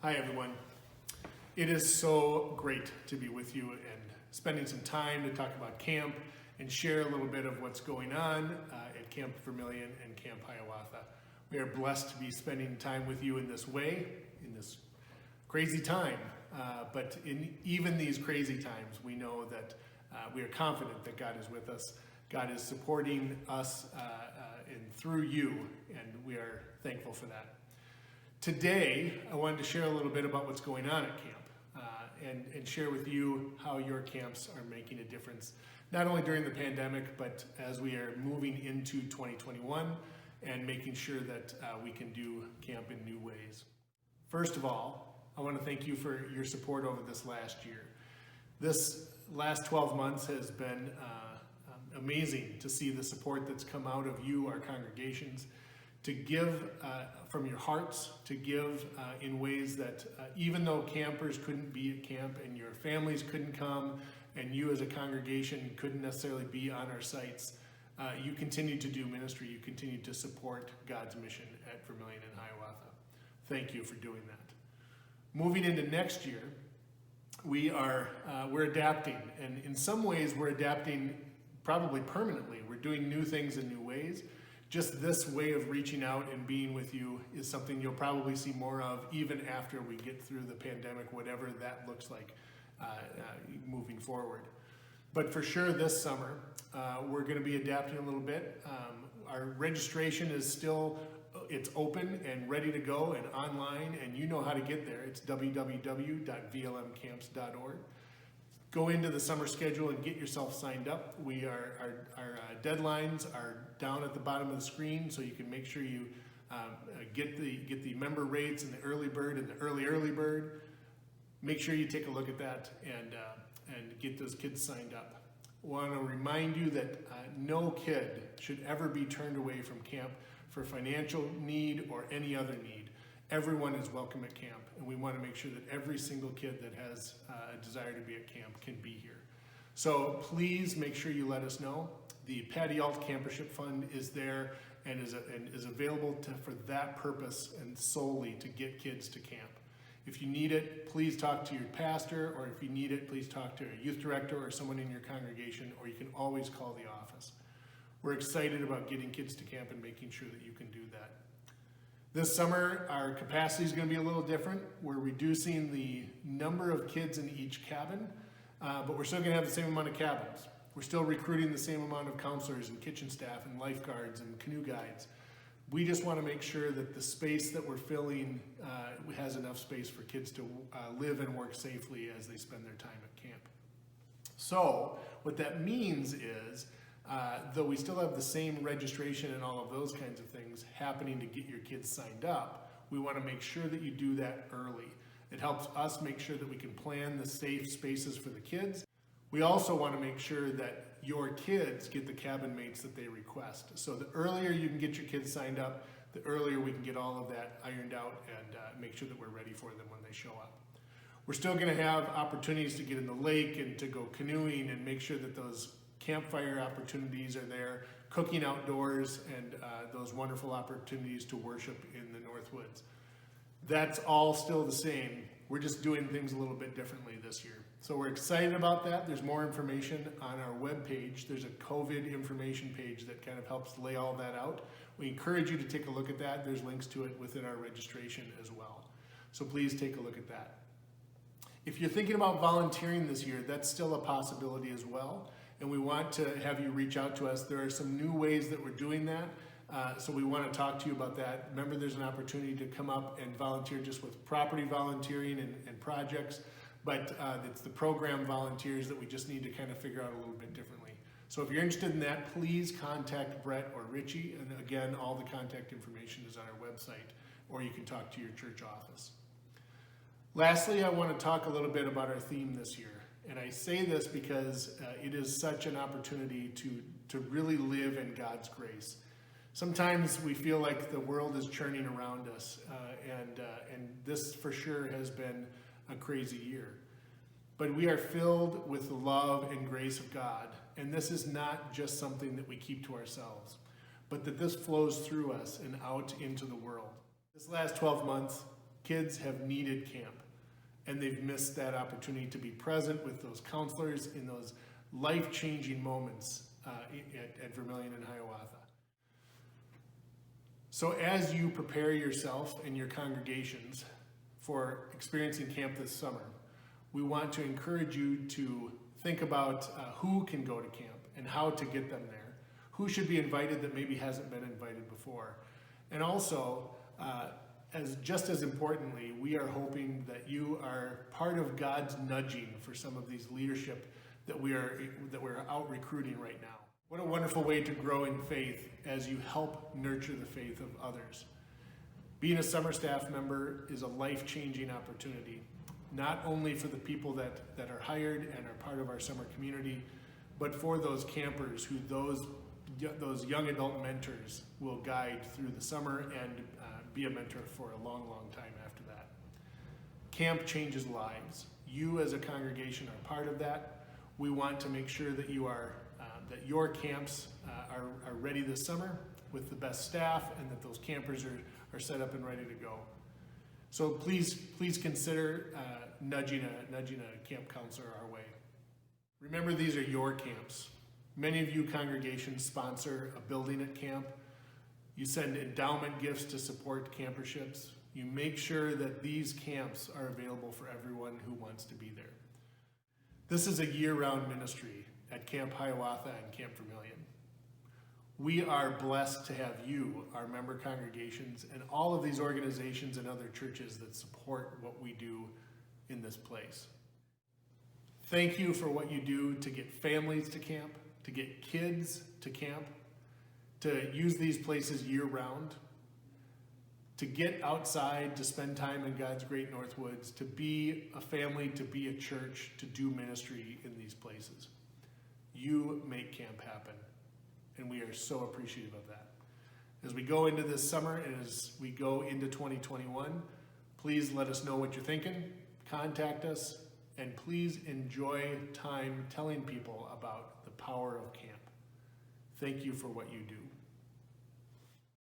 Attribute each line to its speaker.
Speaker 1: Hi everyone. It is so great to be with you and spending some time to talk about camp and share a little bit of what's going on at Camp Vermilion and Camp Hiawatha. We are blessed to be spending time with you in this way, in this crazy time. But in even these crazy times, we know that we are confident that God is with us. God is supporting us and through you, and we are thankful for that. Today, I wanted to share a little bit about what's going on at camp and share with you how your camps are making a difference, not only during the pandemic, but as we are moving into 2021 and making sure that we can do camp in new ways. First of all, I want to thank you for your support over this last year. This last 12 months has been amazing to see the support that's come out of you, our congregations, to give from your hearts, to give in ways that even though campers couldn't be at camp and your families couldn't come and you as a congregation couldn't necessarily be on our sites, you continue to do ministry, you continue to support God's mission at Vermilion and Hiawatha. Thank you for doing that. Moving into next year, we're adapting, and in some ways we're adapting probably permanently. We're doing new things in new ways. Just this way of reaching out and being with you is something you'll probably see more of even after we get through the pandemic, whatever that looks like moving forward. But for sure this summer, we're going to be adapting a little bit. Our registration is still, it's open and ready to go and online, and you know how to get there. It's www.vlmcamps.org. Go into the summer schedule and get yourself signed up. Our deadlines are down at the bottom of the screen, so you can make sure you get the member rates and the early bird and the early bird. Make sure you take a look at that and get those kids signed up. I want to remind you that no kid should ever be turned away from camp for financial need or any other need. Everyone is welcome at camp, and we want to make sure that every single kid that has a desire to be at camp can be here. So please make sure you let us know. The Patty Alt Campership Fund is there and is available for that purpose and solely to get kids to camp. If you need it, please talk to your pastor, or if you need it, please talk to a youth director or someone in your congregation, or you can always call the office. We're excited about getting kids to camp and making sure that you can do that. This summer, our capacity is going to be a little different. We're reducing the number of kids in each cabin, but we're still going to have the same amount of cabins. We're still recruiting the same amount of counselors and kitchen staff and lifeguards and canoe guides. We just want to make sure that the space that we're filling has enough space for kids to live and work safely as they spend their time at camp. So what that means is, though we still have the same registration and all of those kinds of things happening to get your kids signed up, we want to make sure that you do that early. It helps us make sure that we can plan the safe spaces for the kids. We also want to make sure that your kids get the cabin mates that they request. So the earlier you can get your kids signed up, the earlier we can get all of that ironed out and make sure that we're ready for them when they show up. We're still going to have opportunities to get in the lake and to go canoeing and make sure that those campfire opportunities are there, cooking outdoors, and those wonderful opportunities to worship in the northwoods. That's all still the same. We're just doing things a little bit differently this year. So we're excited about that. There's more information on our webpage. There's a COVID information page that kind of helps lay all that out. We encourage you to take a look at that. There's links to it within our registration as well. So please take a look at that. If you're thinking about volunteering this year, that's still a possibility as well. And we want to have you reach out to us. There are some new ways that we're doing that. So we want to talk to you about that. Remember, there's an opportunity to come up and volunteer just with property volunteering and projects. But it's the program volunteers that we just need to kind of figure out a little bit differently. So if you're interested in that, please contact Brett or Richie. And again, all the contact information is on our website, or you can talk to your church office. Lastly, I want to talk a little bit about our theme this year. And I say this because it is such an opportunity to really live in God's grace. Sometimes we feel like the world is churning around us, and this for sure has been a crazy year. But we are filled with the love and grace of God, and this is not just something that we keep to ourselves, but that this flows through us and out into the world. This last 12 months Kids have needed camp, and they've missed that opportunity to be present with those counselors in those life-changing moments at Vermilion and Hiawatha. So as you prepare yourself and your congregations for experiencing camp this summer, we want to encourage you to think about who can go to camp and how to get them there, who should be invited that maybe hasn't been invited before. And also, just as importantly, we are hoping that you are part of God's nudging for some of these leadership that we're out recruiting right now. What a wonderful way to grow in faith as you help nurture the faith of others. Being a summer staff member is a life-changing opportunity, not only for the people that are hired and are part of our summer community, but for those campers who those young adult mentors will guide through the summer and be a mentor for a long, long time after that. Camp changes lives. You as a congregation are part of that. We want to make sure that that your camps are ready this summer with the best staff, and that those campers are set up and ready to go. So please consider nudging a camp counselor our way. Remember, these are your camps. Many of you congregations sponsor a building at camp. You send endowment gifts to support camperships. You make sure that these camps are available for everyone who wants to be there. This is a year-round ministry at Camp Hiawatha and Camp Vermilion. We are blessed to have you, our member congregations, and all of these organizations and other churches that support what we do in this place. Thank you for what you do to get families to camp, to get kids to camp, to use these places year-round, to get outside, to spend time in God's great northwoods, to be a family, to be a church, to do ministry in these places. You make camp happen, and we are so appreciative of that. As we go into this summer and as we go into 2021, please let us know what you're thinking, contact us, and please enjoy time telling people about the power of camp. Thank you for what you do.